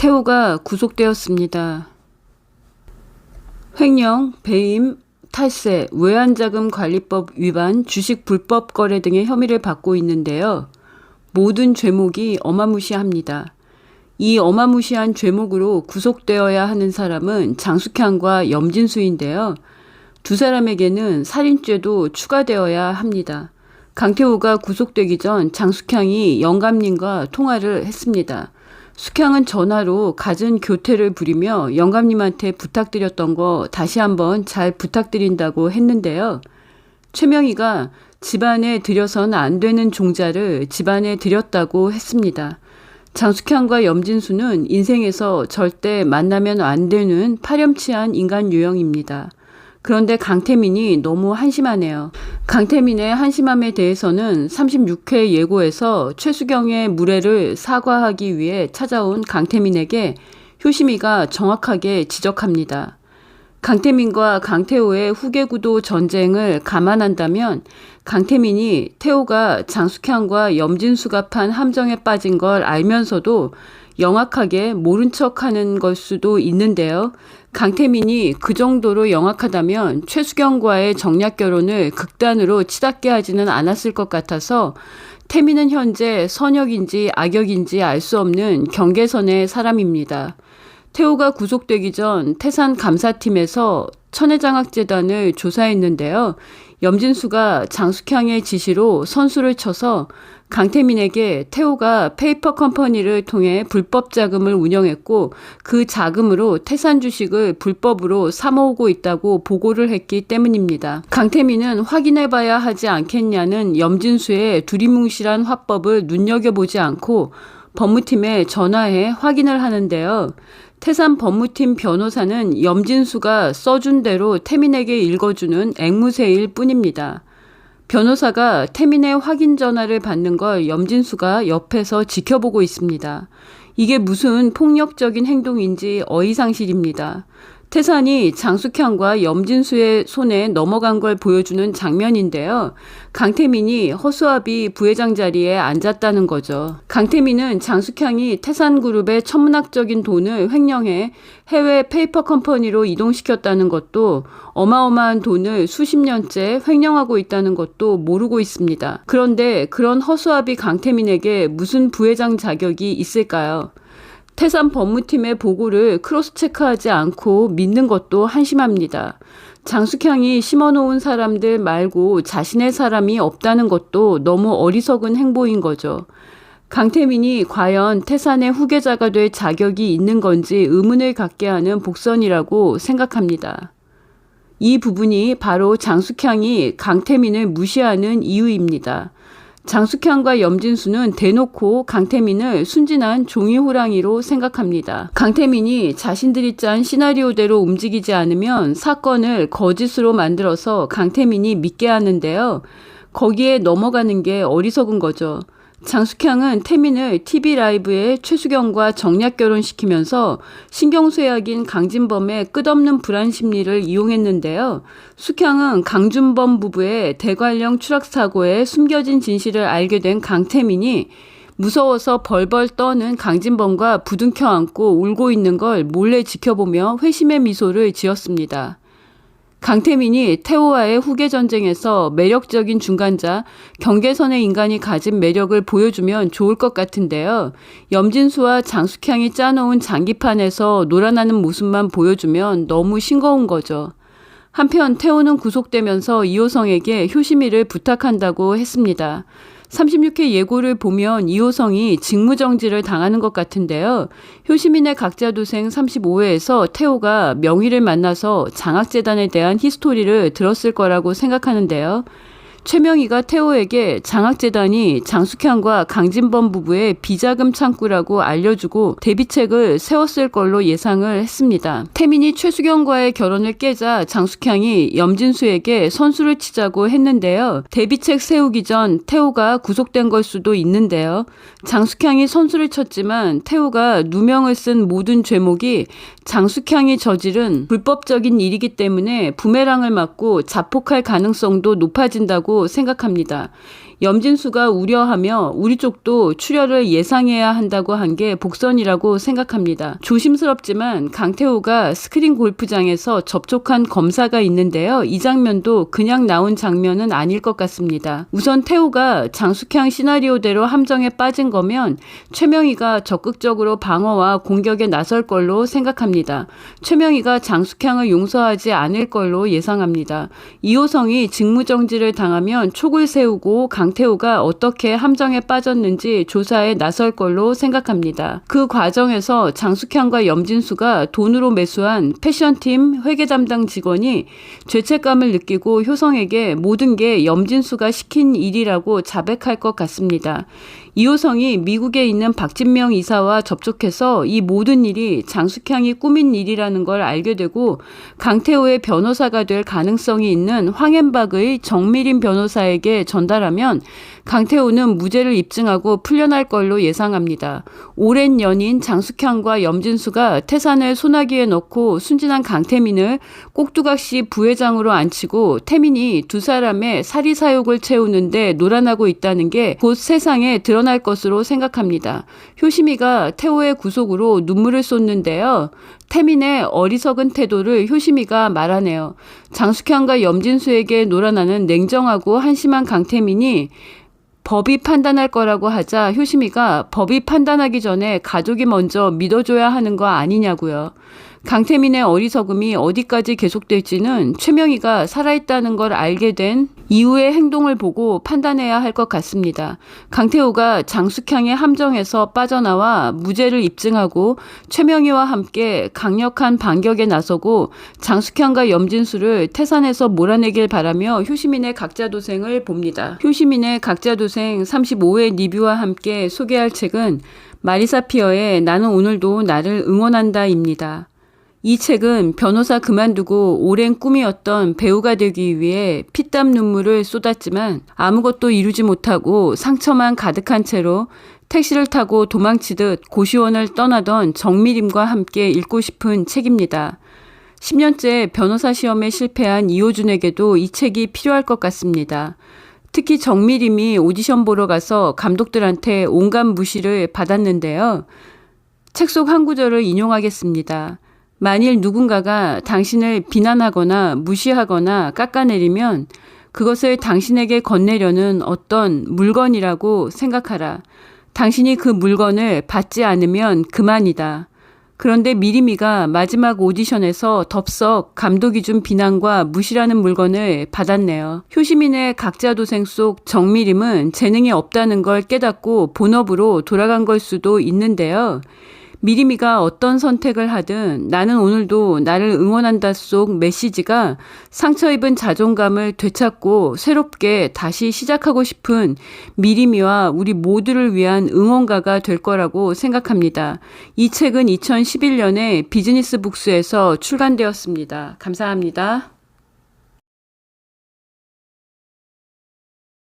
태호가 구속되었습니다. 횡령, 배임, 탈세, 외환자금관리법 위반, 주식 불법 거래 등의 혐의를 받고 있는데요. 모든 죄목이 어마무시합니다. 이 어마무시한 죄목으로 구속되어야 하는 사람은 장숙향과 염진수인데요. 두 사람에게는 살인죄도 추가되어야 합니다. 강태호가 구속되기 전 장숙향이 영감님과 통화를 했습니다. 숙향은 전화로 갖은 교태를 부리며 영감님한테 부탁드렸던 거 다시 한번 잘 부탁드린다고 했는데요. 최명희가 집안에 들여선 안 되는 종자를 집안에 들였다고 했습니다. 장숙향과 염진수는 인생에서 절대 만나면 안 되는 파렴치한 인간 유형입니다. 그런데 강태민이 너무 한심하네요. 강태민의 한심함에 대해서는 36회 예고에서 최수경의 무례를 사과하기 위해 찾아온 강태민에게 효심이가 정확하게 지적합니다. 강태민과 강태호의 후계구도 전쟁을 감안한다면 강태민이 태호가 장숙향과 염진수가 판 함정에 빠진 걸 알면서도 영악하게 모른 척하는 걸 수도 있는데요. 강태민이 그 정도로 영악하다면 최수경과의 정략 결혼을 극단으로 치닫게 하지는 않았을 것 같아서 태민은 현재 선역인지 악역인지 알 수 없는 경계선의 사람입니다. 태호가 구속되기 전 태산 감사팀에서 천혜장학재단을 조사했는데요. 염진수가 장숙향의 지시로 선수를 쳐서 강태민에게 태호가 페이퍼 컴퍼니를 통해 불법 자금을 운영했고 그 자금으로 태산 주식을 불법으로 사모으고 있다고 보고를 했기 때문입니다. 강태민은 확인해봐야 하지 않겠냐는 염진수의 두리뭉실한 화법을 눈여겨보지 않고 법무팀에 전화해 확인을 하는데요. 태산 법무팀 변호사는 염진수가 써준 대로 태민에게 읽어주는 앵무새일 뿐입니다. 변호사가 태민의 확인 전화를 받는 걸 염진수가 옆에서 지켜보고 있습니다. 이게 무슨 폭력적인 행동인지 어이상실입니다. 태산이 장숙향과 염진수의 손에 넘어간 걸 보여주는 장면인데요. 강태민이 허수아비 부회장 자리에 앉았다는 거죠. 강태민은 장숙향이 태산그룹의 천문학적인 돈을 횡령해 해외 페이퍼 컴퍼니로 이동시켰다는 것도 어마어마한 돈을 수십 년째 횡령하고 있다는 것도 모르고 있습니다. 그런데 그런 허수아비 강태민에게 무슨 부회장 자격이 있을까요? 태산 법무팀의 보고를 크로스체크하지 않고 믿는 것도 한심합니다. 장숙향이 심어놓은 사람들 말고 자신의 사람이 없다는 것도 너무 어리석은 행보인 거죠. 강태민이 과연 태산의 후계자가 될 자격이 있는 건지 의문을 갖게 하는 복선이라고 생각합니다. 이 부분이 바로 장숙향이 강태민을 무시하는 이유입니다. 장숙향과 염진수는 대놓고 강태민을 순진한 종이 호랑이로 생각합니다. 강태민이 자신들이 짠 시나리오대로 움직이지 않으면 사건을 거짓으로 만들어서 강태민이 믿게 하는데요. 거기에 넘어가는 게 어리석은 거죠. 장숙향은 태민을 TV라이브에 최수경과 정략 결혼시키면서 신경쇠약인 강진범의 끝없는 불안 심리를 이용했는데요. 숙향은 강준범 부부의 대관령 추락사고에 숨겨진 진실을 알게 된 강태민이 무서워서 벌벌 떠는 강진범과 부둥켜 안고 울고 있는 걸 몰래 지켜보며 회심의 미소를 지었습니다. 강태민이 태호와의 후계 전쟁에서 매력적인 중간자, 경계선의 인간이 가진 매력을 보여주면 좋을 것 같은데요. 염진수와 장숙향이 짜놓은 장기판에서 놀아나는 모습만 보여주면 너무 싱거운 거죠. 한편 태호는 구속되면서 이호성에게 효심이를 부탁한다고 했습니다. 36회 예고를 보면 이호성이 직무정지를 당하는 것 같은데요. 효시민의 각자도생 35회에서 태호가 명희를 만나서 장학재단에 대한 히스토리를 들었을 거라고 생각하는데요. 최명희가 태호에게 장학재단이 장숙향과 강진범 부부의 비자금 창구라고 알려주고 대비책을 세웠을 걸로 예상을 했습니다. 태민이 최수경과의 결혼을 깨자 장숙향이 염진수에게 선수를 치자고 했는데요. 대비책 세우기 전 태호가 구속된 걸 수도 있는데요. 장숙향이 선수를 쳤지만 태호가 누명을 쓴 모든 죄목이 장숙향이 저지른 불법적인 일이기 때문에 부메랑을 맞고 자폭할 가능성도 높아진다고 생각합니다. 염진수가 우려하며 우리 쪽도 출혈을 예상해야 한다고 한 게 복선이라고 생각합니다. 조심스럽지만 강태호가 스크린 골프장에서 접촉한 검사가 있는데요. 이 장면도 그냥 나온 장면은 아닐 것 같습니다. 우선 태호가 장숙향 시나리오대로 함정에 빠진 거면 최명희가 적극적으로 방어와 공격에 나설 걸로 생각합니다. 최명희가 장숙향을 용서하지 않을 걸로 예상합니다. 이호성이 직무정지를 당하면 촉을 세우고 강태호가 어떻게 함정에 빠졌는지 조사에 나설 걸로 생각합니다. 그 과정에서 장숙향과 염진수가 돈으로 매수한 패션팀 회계 담당 직원이 죄책감을 느끼고 효성에게 모든 게 염진수가 시킨 일이라고 자백할 것 같습니다. 이호성이 미국에 있는 박진명 이사와 접촉해서 이 모든 일이 장숙향이 꾸민 일이라는 걸 알게 되고 강태호의 변호사가 될 가능성이 있는 황앤박의 정미림 변호사에게 전달하면 강태호는 무죄를 입증하고 풀려날 걸로 예상합니다. 오랜 연인 장숙향과 염진수가 태산을 소나기에 넣고 순진한 강태민을 꼭두각시 부회장으로 앉히고 태민이 두 사람의 사리사욕을 채우는데 놀아나고 있다는 게 곧 세상에 드러날 것으로 생각합니다. 효심이가 태호의 구속으로 눈물을 쏟는데요. 태민의 어리석은 태도를 효심이가 말하네요. 장숙향과 염진수에게 놀아나는 냉정하고 한심한 강태민이 법이 판단할 거라고 하자 효심이가 법이 판단하기 전에 가족이 먼저 믿어줘야 하는 거 아니냐고요. 강태민의 어리석음이 어디까지 계속될지는 최명희가 살아있다는 걸 알게 된 이후의 행동을 보고 판단해야 할 것 같습니다. 강태호가 장숙향의 함정에서 빠져나와 무죄를 입증하고 최명희와 함께 강력한 반격에 나서고 장숙향과 염진수를 태산에서 몰아내길 바라며 효시민의 각자도생을 봅니다. 효시민의 각자도생 35회 리뷰와 함께 소개할 책은 마리사 피어의 나는 오늘도 나를 응원한다입니다. 이 책은 변호사 그만두고 오랜 꿈이었던 배우가 되기 위해 피땀 눈물을 쏟았지만 아무것도 이루지 못하고 상처만 가득한 채로 택시를 타고 도망치듯 고시원을 떠나던 정미림과 함께 읽고 싶은 책입니다. 10년째 변호사 시험에 실패한 이호준에게도 이 책이 필요할 것 같습니다. 특히 정미림이 오디션 보러 가서 감독들한테 온갖 무시를 받았는데요. 책 속 한 구절을 인용하겠습니다. 만일 누군가가 당신을 비난하거나 무시하거나 깎아내리면 그것을 당신에게 건네려는 어떤 물건이라고 생각하라. 당신이 그 물건을 받지 않으면 그만이다. 그런데 미리미가 마지막 오디션에서 덥석 감독이 준 비난과 무시라는 물건을 받았네요. 효시민의 각자도생 속 정미림은 재능이 없다는 걸 깨닫고 본업으로 돌아간 걸 수도 있는데요. 미리미가 어떤 선택을 하든 나는 오늘도 나를 응원한다 속 메시지가 상처 입은 자존감을 되찾고 새롭게 다시 시작하고 싶은 미리미와 우리 모두를 위한 응원가가 될 거라고 생각합니다. 이 책은 2011년에 비즈니스 북스에서 출간되었습니다. 감사합니다.